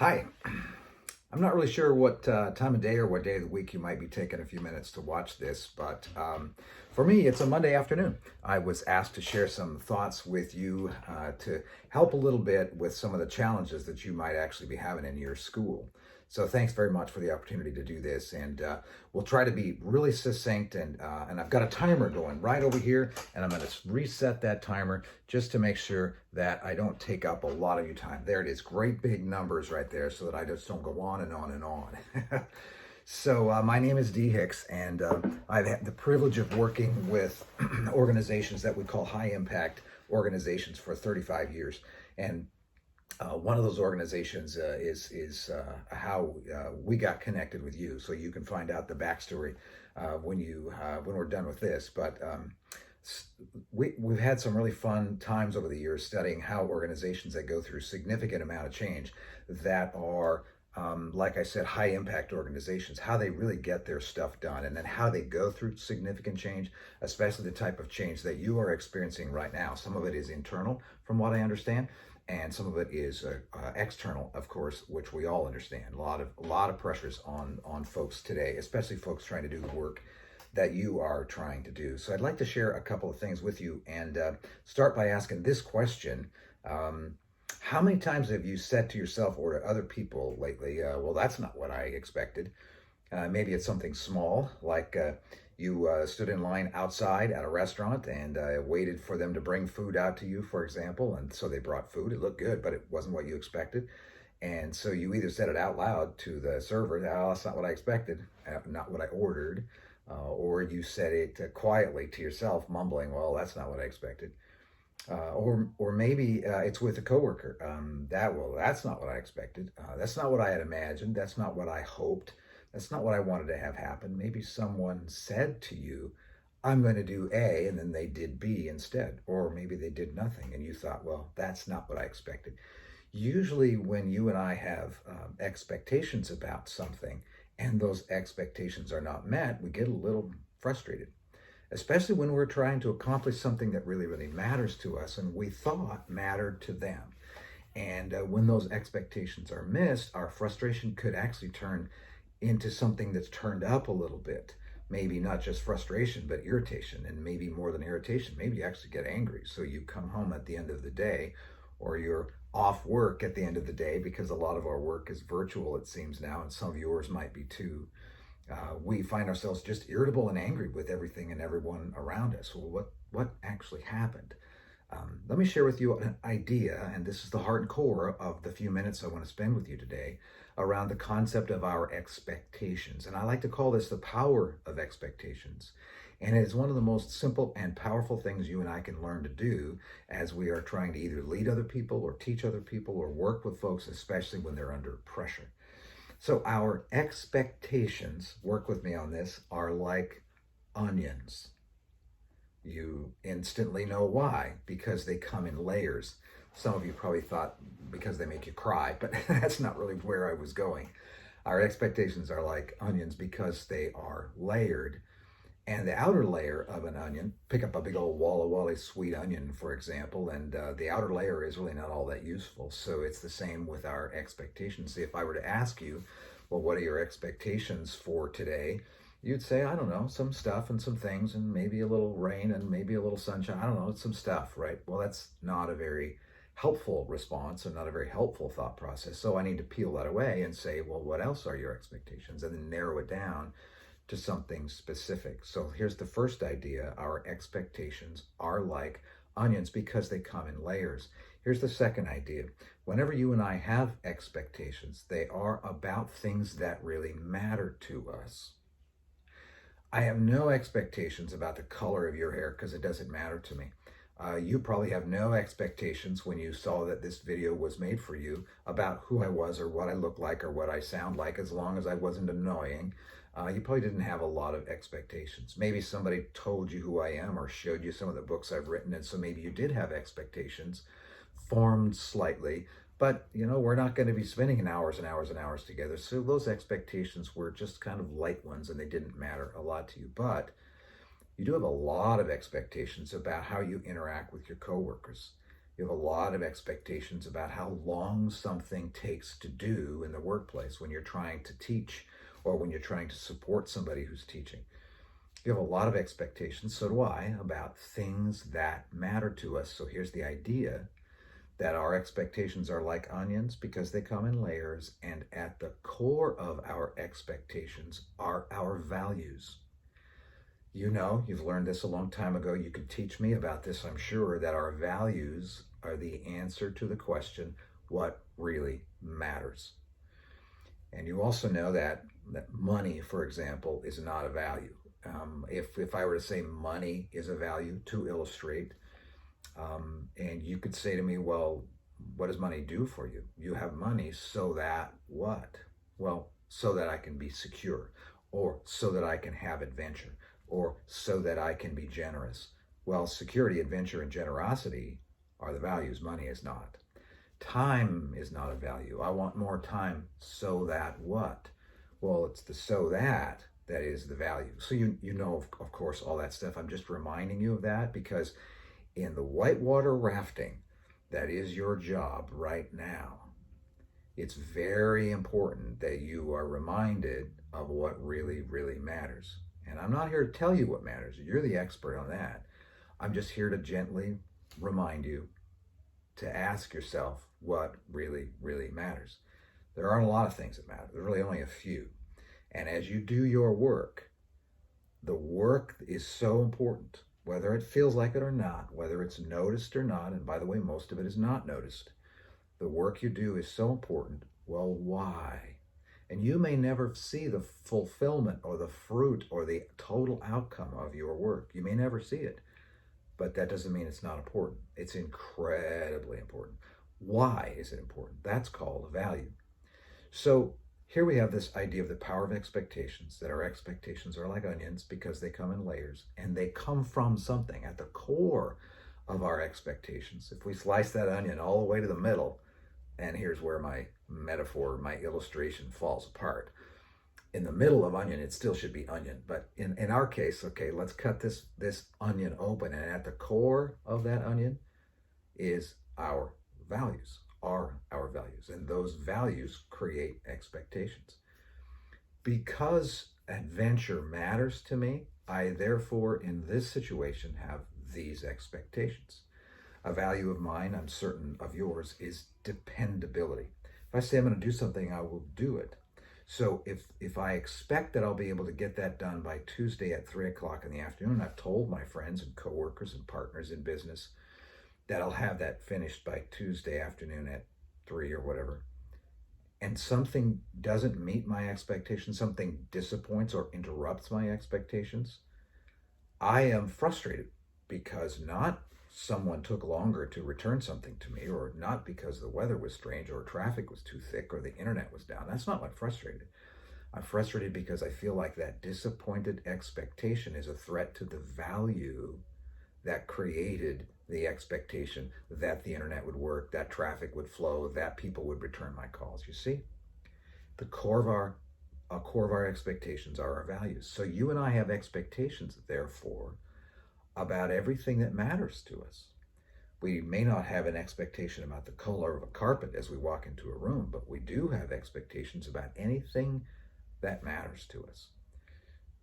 Hi. I'm not really sure what time of day or what day of the week you might be taking a few minutes to watch this, but for me, it's a Monday afternoon. I was asked to share some thoughts with you to help a little bit with some of the challenges that you might actually be having in your school. So thanks very much for the opportunity to do this, and we'll try to be really succinct. And I've got a timer going right over here, and I'm going to reset that timer just to make sure that I don't take up a lot of your time. There it is, great big numbers right there, so that I just don't go on and on and on. So my name is D. Hicks, and I've had the privilege of working with organizations that we call high impact organizations for 35 years. And one of those organizations is how we got connected with you, so you can find out the backstory when we're done with this. But we've had some really fun times over the years studying how organizations that go through significant amount of change, that are like I said, high impact organizations, how they really get their stuff done, and then how they go through significant change, especially the type of change that you are experiencing right now. Some of it is internal, from what I understand, and some of it is external, of course, which we all understand. A lot of pressures on folks today, especially folks trying to do the work that you are trying to do. So I'd like to share a couple of things with you, and start by asking this question. How many times have you said to yourself or to other people lately, well, that's not what I expected? Maybe it's something small, like you stood in line outside at a restaurant and waited for them to bring food out to you, for example. And so they brought food. It looked good, but it wasn't what you expected. And so you either said it out loud to the server, oh, that's not what I expected, not what I ordered, or you said it quietly to yourself, mumbling, well, that's not what I expected. Or maybe it's with a coworker. That's not what I expected. That's not what I had imagined. That's not what I hoped. That's not what I wanted to have happen. Maybe someone said to you, I'm going to do A, and then they did B instead. Or maybe they did nothing, and you thought, well, that's not what I expected. Usually when you and I have expectations about something, and those expectations are not met, we get a little frustrated, especially when we're trying to accomplish something that really, really matters to us and we thought mattered to them. And when those expectations are missed, our frustration could actually turn into something that's turned up a little bit. Maybe not just frustration, but irritation, and maybe more than irritation. Maybe you actually get angry. So you come home at the end of the day, or you're off work at the end of the day, because a lot of our work is virtual, it seems now, and some of yours might be too. We find ourselves just irritable and angry with everything and everyone around us. Well, what actually happened? Let me share with you an idea, and this is the heart and core of the few minutes I want to spend with you today, around the concept of our expectations. And I like to call this the power of expectations. And it is one of the most simple and powerful things you and I can learn to do as we are trying to either lead other people or teach other people or work with folks, especially when they're under pressure. So our expectations, work with me on this, are like onions. You instantly know why, because they come in layers. Some of you probably thought because they make you cry, but that's not really where I was going. Our expectations are like onions because they are layered. And the outer layer of an onion, pick up a big old Walla Walla sweet onion, for example, and the outer layer is really not all that useful. So it's the same with our expectations. If I were to ask you, well, what are your expectations for today? You'd say, I don't know, some stuff and some things, and maybe a little rain and maybe a little sunshine. I don't know, it's some stuff, right? Well, that's not a very helpful response and not a very helpful thought process. So I need to peel that away and say, well, what else are your expectations? And then narrow it down to something specific. So here's the first idea. Our expectations are like onions because they come in layers. Here's the second idea. Whenever you and I have expectations, they are about things that really matter to us. I have no expectations about the color of your hair because it doesn't matter to me. You probably have no expectations when you saw that this video was made for you about who I was or what I look like or what I sound like, as long as I wasn't annoying. You probably didn't have a lot of expectations. Maybe somebody told you who I am or showed you some of the books I've written, and so maybe you did have expectations, formed slightly, but we're not going to be spending hours and hours and hours together. So those expectations were just kind of light ones and they didn't matter a lot to you. But you do have a lot of expectations about how you interact with your coworkers. You have a lot of expectations about how long something takes to do in the workplace when you're trying to teach or when you're trying to support somebody who's teaching. You have a lot of expectations, so do I, about things that matter to us. So here's the idea that our expectations are like onions because they come in layers, and at the core of our expectations are our values. You know, you've learned this a long time ago. You could teach me about this, I'm sure, that our values are the answer to the question, what really matters? And you also know that money, for example, is not a value. If I were to say money is a value to illustrate, and you could say to me, well, what does money do for you? You have money so that what? Well, so that I can be secure, or so that I can have adventure, or so that I can be generous. Well, security, adventure, and generosity are the values. Money is not. Time is not a value. I want more time so that what? Well, it's the so that is the value. So you know, of course, all that stuff. I'm just reminding you of that because in the whitewater rafting, that is your job right now. It's very important that you are reminded of what really, really matters. And I'm not here to tell you what matters. You're the expert on that. I'm just here to gently remind you to ask yourself what really, really matters. There aren't a lot of things that matter. There's really only a few. And as you do your work, the work is so important, whether it feels like it or not, whether it's noticed or not. And by the way, most of it is not noticed. The work you do is so important. Well, why? And you may never see the fulfillment or the fruit or the total outcome of your work. You may never see it, but that doesn't mean it's not important. It's incredibly important. Why is it important? That's called value. So here we have this idea of the power of expectations, that our expectations are like onions because they come in layers and they come from something at the core of our expectations. If we slice that onion all the way to the middle, and here's where my metaphor, my illustration falls apart. In the middle of onion, it still should be onion. But in our case, okay, let's cut this onion open. And at the core of that onion is our values, are our values. And those values create expectations. Because adventure matters to me, I therefore, in this situation, have these expectations. A value of mine, I'm certain of yours, is dependability. If I say I'm going to do something, I will do it. So if I expect that I'll be able to get that done by Tuesday at 3 o'clock in the afternoon, I've told my friends and coworkers and partners in business that I'll have that finished by Tuesday afternoon at 3 or whatever, and something doesn't meet my expectations, something disappoints or interrupts my expectations, I am frustrated because not someone took longer to return something to me, or not because the weather was strange or traffic was too thick or the internet was down. That's not what I'm frustrated. I'm frustrated because I feel like that disappointed expectation is a threat to the value that created the expectation that the internet would work, that traffic would flow, that people would return my calls. You see, the core of our expectations are our values. So you and I have expectations, therefore, about everything that matters to us. We may not have an expectation about the color of a carpet as we walk into a room, but we do have expectations about anything that matters to us.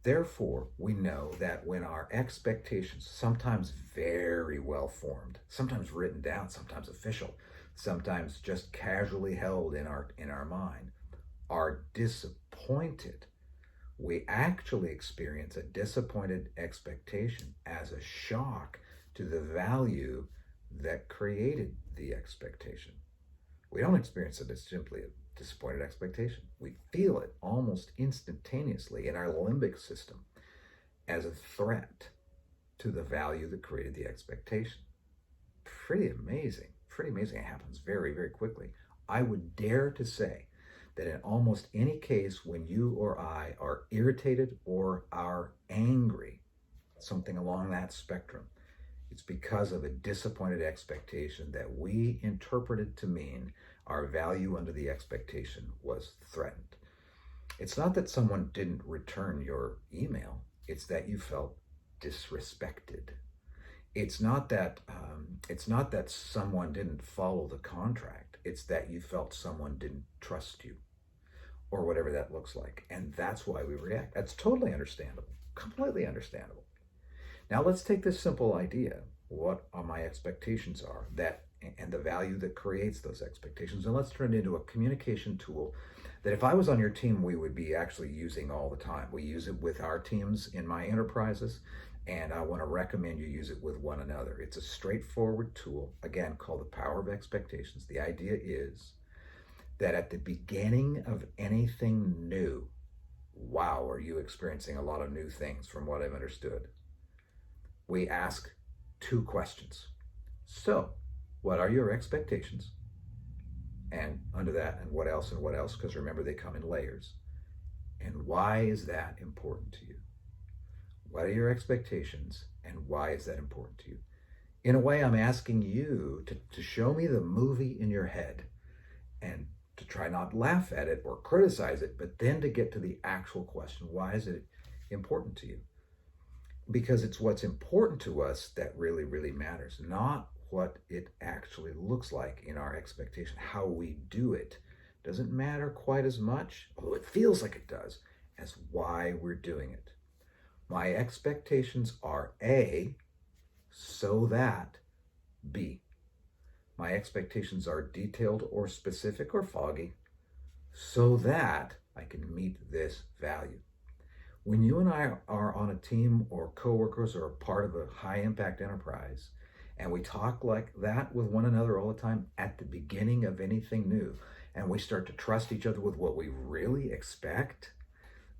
Therefore, we know that when our expectations, sometimes very well formed, sometimes written down, sometimes official, sometimes just casually held in our mind, are disappointed, we actually experience a disappointed expectation as a shock to the value that created the expectation. We don't experience it as simply a disappointed expectation. We feel it almost instantaneously in our limbic system as a threat to the value that created the expectation. Pretty amazing. Pretty amazing. It happens very, very quickly. I would dare to say that in almost any case when you or I are irritated or are angry, something along that spectrum, it's because of a disappointed expectation that we interpreted to mean our value under the expectation was threatened. It's not that someone didn't return your email, it's that you felt disrespected. It's not that someone didn't follow the contract. It's that you felt someone didn't trust you, or whatever that looks like. And that's why we react. That's totally understandable, completely understandable. Now let's take this simple idea, what are my expectations are, that and the value that creates those expectations, and let's turn it into a communication tool that if I was on your team, we would be actually using all the time. We use it with our teams in my enterprises, and I want to recommend you use it with one another. It's a straightforward tool, again, called the power of expectations. The idea is that at the beginning of anything new, wow, are you experiencing a lot of new things from what I've understood? We ask two questions. So, what are your expectations? And under that, and what else, and what else? Because remember, they come in layers. And why is that important to you? What are your expectations, and why is that important to you? In a way, I'm asking you to show me the movie in your head and to try not laugh at it or criticize it, but then to get to the actual question. Why is it important to you? Because it's what's important to us that really, really matters, not what it actually looks like in our expectation. How we do it doesn't matter quite as much, although it feels like it does, as why we're doing it. My expectations are A, so that B. My expectations are detailed or specific or foggy, so that I can meet this value. When you and I are on a team or coworkers or a part of a high impact enterprise, and we talk like that with one another all the time at the beginning of anything new, and we start to trust each other with what we really expect,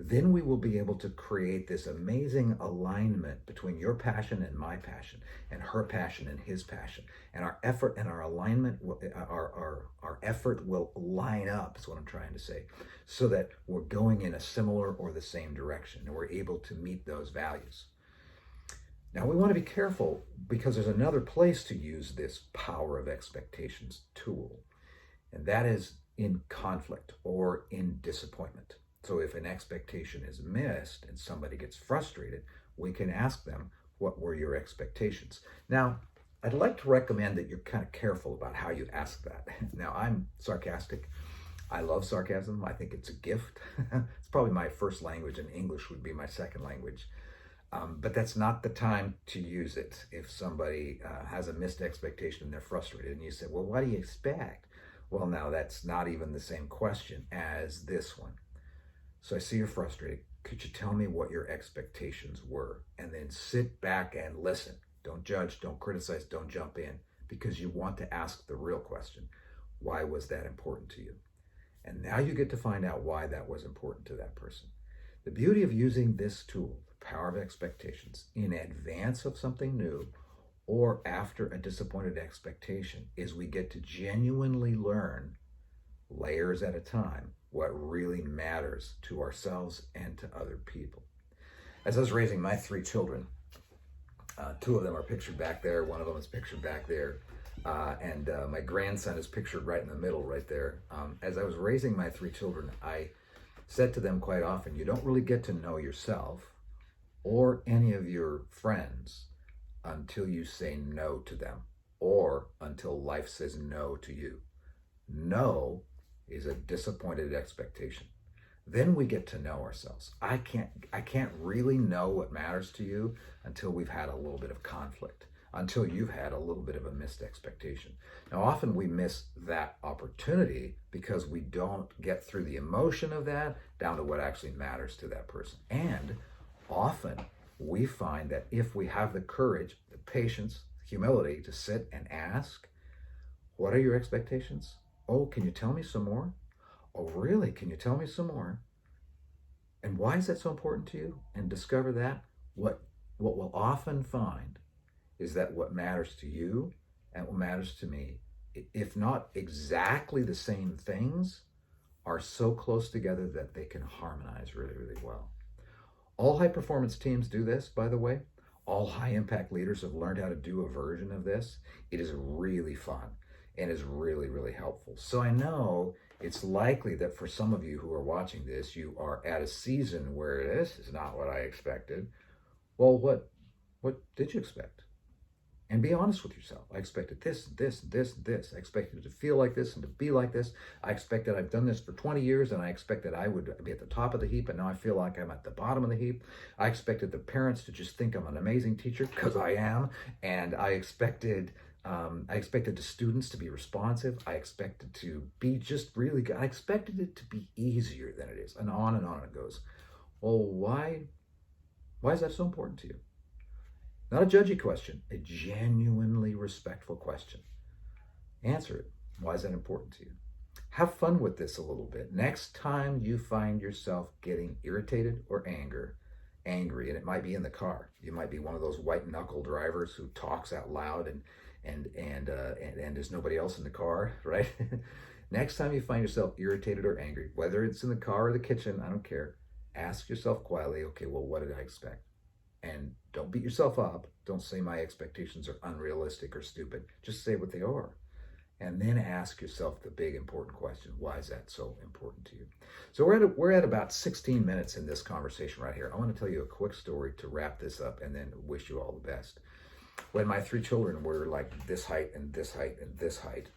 then we will be able to create this amazing alignment between your passion and my passion, and her passion and his passion. And our effort and our alignment, our effort will line up, is what I'm trying to say, so that we're going in a similar or the same direction, and we're able to meet those values. Now, we want to be careful because there's another place to use this power of expectations tool, and that is in conflict or in disappointment. So if an expectation is missed and somebody gets frustrated, we can ask them, what were your expectations? Now, I'd like to recommend that you're kind of careful about how you ask that. Now, I'm sarcastic. I love sarcasm. I think it's a gift. It's probably my first language, and English would be my second language. But that's not the time to use it. If somebody has a missed expectation and they're frustrated, and you say, well, what do you expect? Well, now that's not even the same question as this one. So I see you're frustrated. Could you tell me what your expectations were? And then sit back and listen. Don't judge, don't criticize, don't jump in, because you want to ask the real question. Why was that important to you? And now you get to find out why that was important to that person. The beauty of using this tool, the power of expectations, in advance of something new or after a disappointed expectation, is we get to genuinely learn, layers at a time, what really matters to ourselves and to other people. As I was raising my three children, two of them are pictured back there, one of them is pictured back there, and my grandson is pictured right in the middle right there. As I was raising my three children, I said to them quite often, you don't really get to know yourself or any of your friends until you say no to them, or until life says no to you. No is a disappointed expectation. Then we get to know ourselves. I can't really know what matters to you until we've had a little bit of conflict, until you've had a little bit of a missed expectation. Now, often we miss that opportunity because we don't get through the emotion of that down to what actually matters to that person. And often we find that if we have the courage, the patience, humility to sit and ask, what are your expectations? Oh, can you tell me some more? Oh, really? Can you tell me some more? And why is that so important to you? And discover that. What we'll often find is that what matters to you and what matters to me, if not exactly the same things, are so close together that they can harmonize really, really well. All high performance teams do this, by the way. All high impact leaders have learned how to do a version of this. It is really fun and is really, really helpful. So I know it's likely that for some of you who are watching this, you are at a season where this is not what I expected. Well, what did you expect? And be honest with yourself. I expected this, and this, and this, and this. I expected it to feel like this and to be like this. I expected I've done this for 20 years and I expected I would be at the top of the heap, and now I feel like I'm at the bottom of the heap. I expected the parents to just think I'm an amazing teacher, because I am. And I expected the students to be responsive. I expected to be just really good. I expected it to be easier than it is, and on it goes. Well, why is that so important to you? Not a judgy question, a genuinely respectful question. Answer it. Why is that important to you? Have fun with this a little bit. Next time you find yourself getting irritated or angry, and it might be in the car. You might be one of those white knuckle drivers who talks out loud and there's nobody else in the car, right? Next time you find yourself irritated or angry, whether it's in the car or the kitchen, I don't care. Ask yourself quietly, okay, well, what did I expect? And don't beat yourself up. Don't say my expectations are unrealistic or stupid. Just say what they are. And then ask yourself the big important question. Why is that so important to you? So we're at about 16 minutes in this conversation right here. I want to tell you a quick story to wrap this up and then wish you all the best. When my three children were like this height and this height and this height,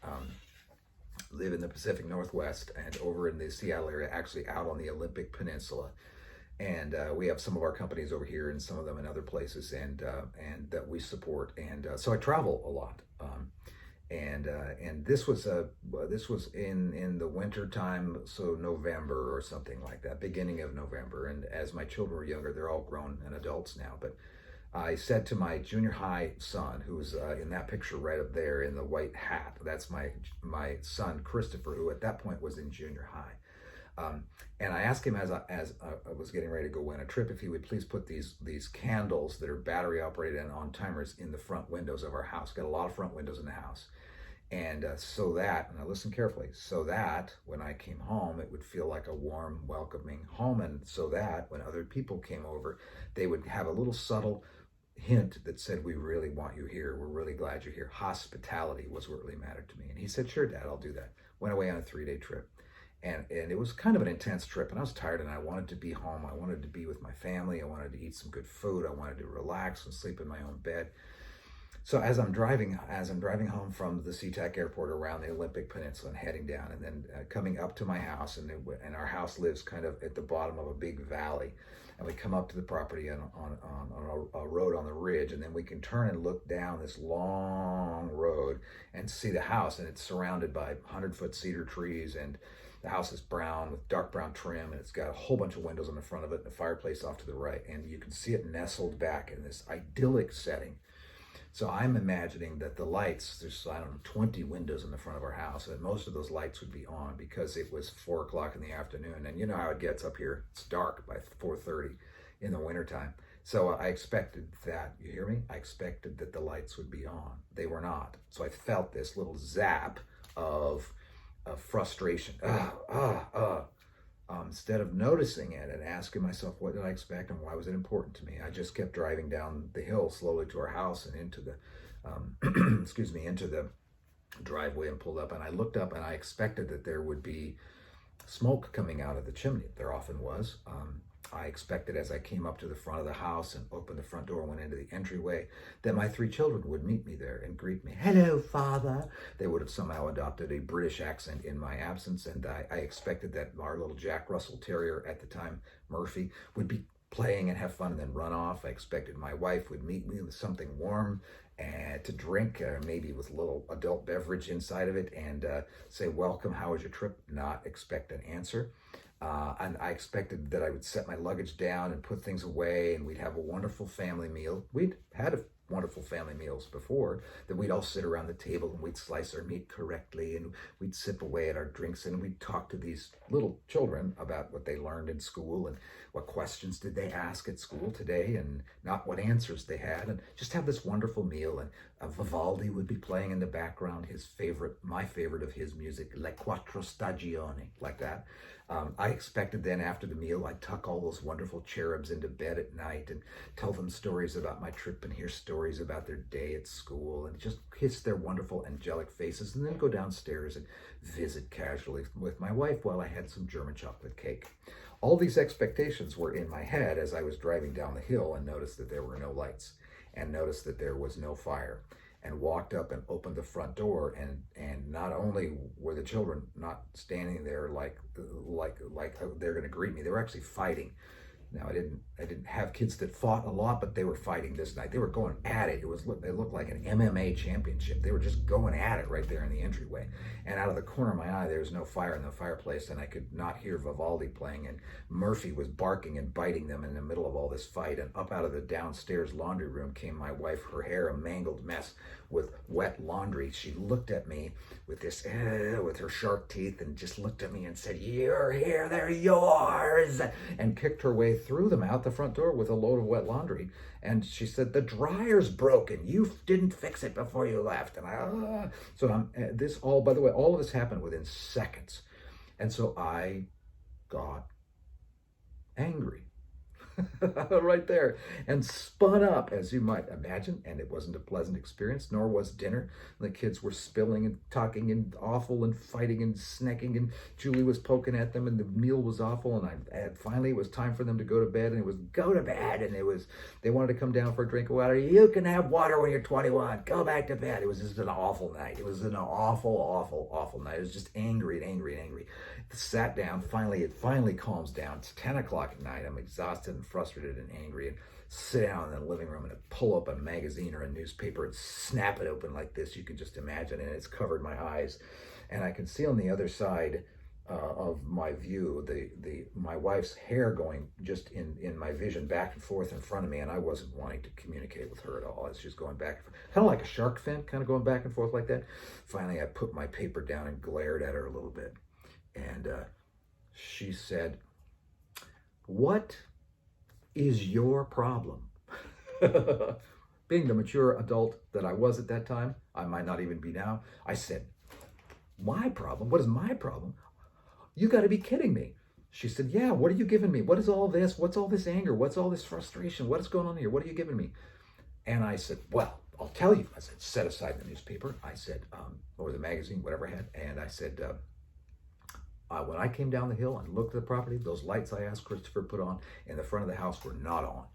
live in the Pacific Northwest and over in the Seattle area, actually out on the Olympic Peninsula. And we have some of our companies over here and some of them in other places, and that we support. And so I travel a lot. And this was in the winter time, so November or something like that, beginning of November. And as my children were younger, they're all grown and adults now. But I said to my junior high son, who's in that picture right up there in the white hat, that's my son Christopher, who at that point was in junior high. And I asked him as I was getting ready to go on a trip if he would please put these candles that are battery operated and on timers in the front windows of our house. Got a lot of front windows in the house. And so that, and I listened carefully, so that when I came home, it would feel like a warm, welcoming home. And so that when other people came over, they would have a little subtle hint that said, we really want you here. We're really glad you're here. Hospitality was what really mattered to me. And he said, sure, Dad, I'll do that. Went away on a 3-day trip. And it was kind of an intense trip, and I was tired, and I wanted to be home. I wanted to be with my family. I wanted to eat some good food. I wanted to relax and sleep in my own bed. So as I'm driving home from the SeaTac airport around the Olympic Peninsula and heading down, and then coming up to my house, and our house lives kind of at the bottom of a big valley, and we come up to the property on a road on the ridge, and then we can turn and look down this long road and see the house, and it's surrounded by 100-foot cedar trees, and the house is brown with dark brown trim, and it's got a whole bunch of windows on the front of it and a fireplace off to the right. And you can see it nestled back in this idyllic setting. So I'm imagining that the lights, there's, 20 windows in the front of our house, and most of those lights would be on because it was 4 o'clock in the afternoon. And you know how it gets up here. It's dark by 4:30 in the wintertime. So I expected that, you hear me? I expected that the lights would be on. They were not. So I felt this little zap of frustration. Instead of noticing it and asking myself, what did I expect and why was it important to me? I just kept driving down the hill slowly to our house and into the, into the driveway, and pulled up. And I looked up, and I expected that there would be smoke coming out of the chimney. There often was. I expected as I came up to the front of the house and opened the front door and went into the entryway that my 3 children would meet me there and greet me. Hello, Father. They would have somehow adopted a British accent in my absence, and I expected that our little Jack Russell Terrier at the time, Murphy, would be playing and have fun and then run off. I expected my wife would meet me with something warm to drink, maybe with a little adult beverage inside of it, and say, welcome, how was your trip? Not expect an answer. And I expected that I would set my luggage down and put things away, and we'd have a wonderful family meal. We'd had wonderful family meals before, that we'd all sit around the table and we'd slice our meat correctly, and we'd sip away at our drinks, and we'd talk to these little children about what they learned in school and what questions did they ask at school today, and not what answers they had, and just have this wonderful meal. And Vivaldi would be playing in the background, my favorite of his music, Le Quattro Stagioni, like that. I expected then after the meal, I'd tuck all those wonderful cherubs into bed at night and tell them stories about my trip and hear stories about their day at school and just kiss their wonderful angelic faces, and then go downstairs and visit casually with my wife while I had some German chocolate cake. All these expectations were in my head as I was driving down the hill and noticed that there were no lights and noticed that there was no fire. and walked up and opened the front door, and not only were the children not standing there like they're going to greet me, they were actually fighting. Now I didn't have kids that fought a lot, but they were fighting this night. They were going at it. They looked like an MMA championship. They were just going at it right there in the entryway. And out of the corner of my eye, there was no fire in the fireplace, and I could not hear Vivaldi playing. And Murphy was barking and biting them in the middle of all this fight. And up out of the downstairs laundry room came my wife, her hair a mangled mess with wet laundry. She looked at me with this, with her sharp teeth, and just looked at me and said, "You're here, they're yours," and kicked her way through them out the front door with a load of wet laundry. And she said, "The dryer's broken. You didn't fix it before you left." And this all, by the way, all of this happened within seconds. And so I got angry right there and spun up, as you might imagine. And it wasn't a pleasant experience, nor was dinner. The kids were spilling and talking and awful and fighting and snacking, and Julie was poking at them, and the meal was awful. And finally it was time for them to go to bed, and it was go to bed, and they wanted to come down for a drink of water. "You can have water when you're 21. Go back to bed." It was just an awful night. It was an awful, awful, awful night. It was just angry and angry and angry. Sat down. It finally calms down. It's 10 o'clock at night. I'm exhausted and frustrated and angry, and sit down in the living room and pull up a magazine or a newspaper and snap it open like this. You can just imagine, and it's covered my eyes, and I can see on the other side of my view my wife's hair going just in my vision back and forth in front of me, and I wasn't wanting to communicate with her at all as she's going back, kind of like a shark fin, kind of going back and forth like that. Finally, I put my paper down and glared at her a little bit. And she said, "What is your problem?" Being the mature adult that I was at that time, I might not even be now, I said, "My problem? What is my problem? You got to be kidding me." She said, "Yeah, what are you giving me? What is all this? What's all this anger? What's all this frustration? What is going on here? What are you giving me?" And I said, "Well, I'll tell you." I said, set aside the newspaper. I said, or the magazine, whatever I had. And I said, when I came down the hill and looked at the property, those lights I asked Christopher put on in the front of the house were not on.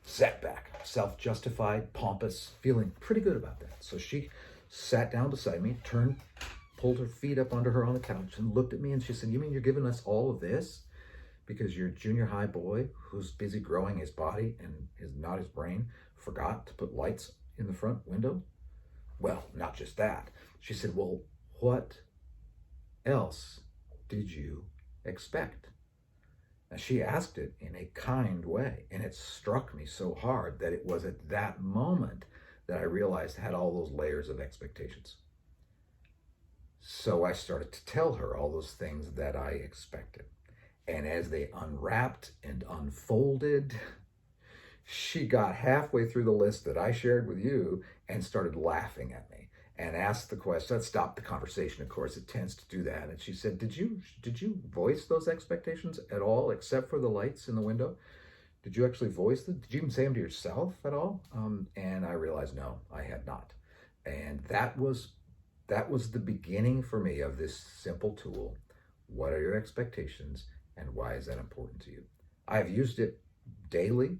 Setback, self-justified, pompous, feeling pretty good about that. So she sat down beside me, pulled her feet up under her on the couch, and looked at me, and she said, "You mean you're giving us all of this because your junior high boy, who's busy growing his body and not his brain, forgot to put lights in the front window?" "Well, not just that." She said, "Well, what else did you expect?" Now, she asked it in a kind way, and it struck me so hard that it was at that moment that I realized I had all those layers of expectations. So I started to tell her all those things that I expected. And as they unwrapped and unfolded, she got halfway through the list that I shared with you and started laughing at me and asked the question. That stopped the conversation, of course. It tends to do that. And she said, did you voice those expectations at all, except for the lights in the window? Did you actually voice them? Did you even say them to yourself at all?" And I realized, no, I had not. And that was the beginning for me of this simple tool. What are your expectations, and why is that important to you? I've used it daily,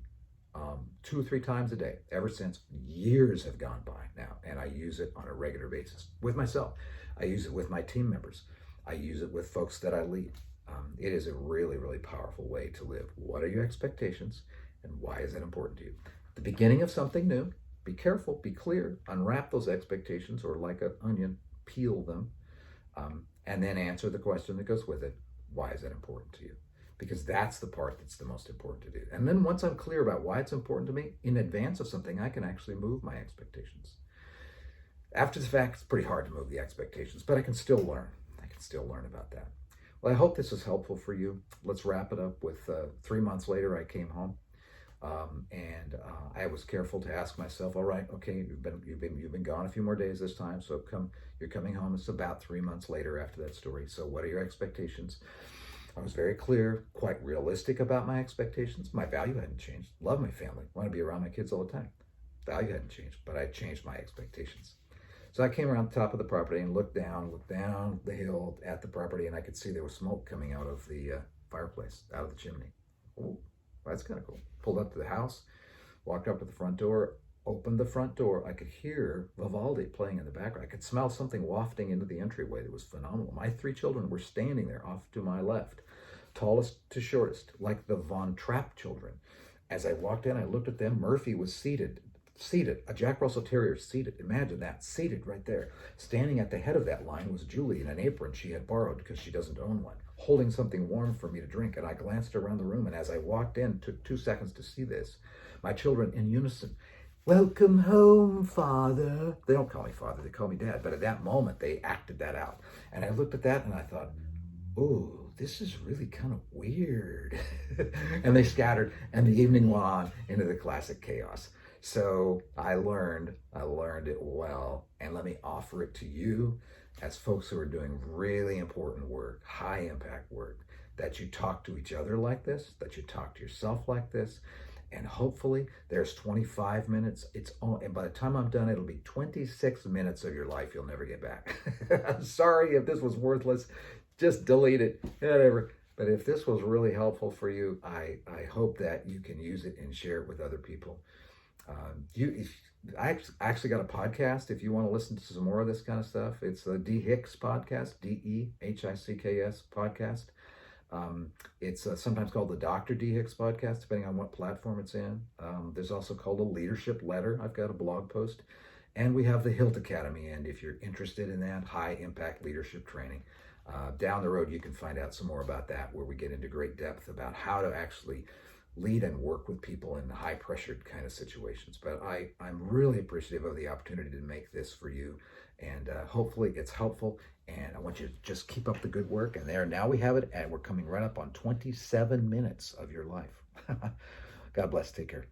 2 or 3 times a day, ever since. Years have gone by now, and I use it on a regular basis with myself. I use it with my team members. I use it with folks that I lead. It is a really, really powerful way to live. What are your expectations, and why is that important to you? The beginning of something new. Be careful, be clear, unwrap those expectations, or like an onion, peel them, and then answer the question that goes with it. Why is that important to you? Because that's the part that's the most important to do. And then once I'm clear about why it's important to me, in advance of something, I can actually move my expectations. After the fact, it's pretty hard to move the expectations, but I can still learn. I can still learn about that. Well, I hope this is helpful for you. Let's wrap it up with 3 months later, I came home. And I was careful to ask myself, all right, okay, you've been gone a few more days this time, so you're coming home. It's about 3 months later after that story. So what are your expectations? I was very clear, quite realistic about my expectations. My value hadn't changed. Love my family, want to be around my kids all the time. Value hadn't changed, but I changed my expectations. So I came around the top of the property and looked down the hill at the property, and I could see there was smoke coming out of the fireplace, out of the chimney. Oh, that's kind of cool. Pulled up to the house, walked up to the front door, opened the front door. I could hear Vivaldi playing in the background. I could smell something wafting into the entryway. That was phenomenal. My three children were standing there off to my left, tallest to shortest, like the Von Trapp children. As I walked in, I looked at them. Murphy was seated, a Jack Russell Terrier seated. Imagine that, seated right there. Standing at the head of that line was Julie in an apron she had borrowed because she doesn't own one, holding something warm for me to drink. And I glanced around the room, and as I walked in, took 2 seconds to see this. My children in unison, "Welcome home, Father." They don't call me Father, they call me Dad. But at that moment, they acted that out. And I looked at that and I thought, oh, this is really kind of weird. And they scattered, and the evening went on into the classic chaos. So I learned it well, and let me offer it to you as folks who are doing really important work, high impact work, that you talk to each other like this, that you talk to yourself like this, and hopefully there's 25 minutes. And by the time I'm done, it'll be 26 minutes of your life you'll never get back. I'm sorry if this was worthless. Just delete it, whatever. But if this was really helpful for you, I hope that you can use it and share it with other people. I actually got a podcast if you want to listen to some more of this kind of stuff. It's the D. Hicks podcast, DEHICKS podcast. It's sometimes called the Dr. D. Hicks podcast, depending on what platform it's in. There's also called a leadership letter. I've got a blog post. And we have the HILT Academy. And if you're interested in that, high impact leadership training, down the road, you can find out some more about that, where we get into great depth about how to actually lead and work with people in high pressured kind of situations. But I'm really appreciative of the opportunity to make this for you. And hopefully it's helpful. And I want you to just keep up the good work. And now we have it. And we're coming right up on 27 minutes of your life. God bless. Take care.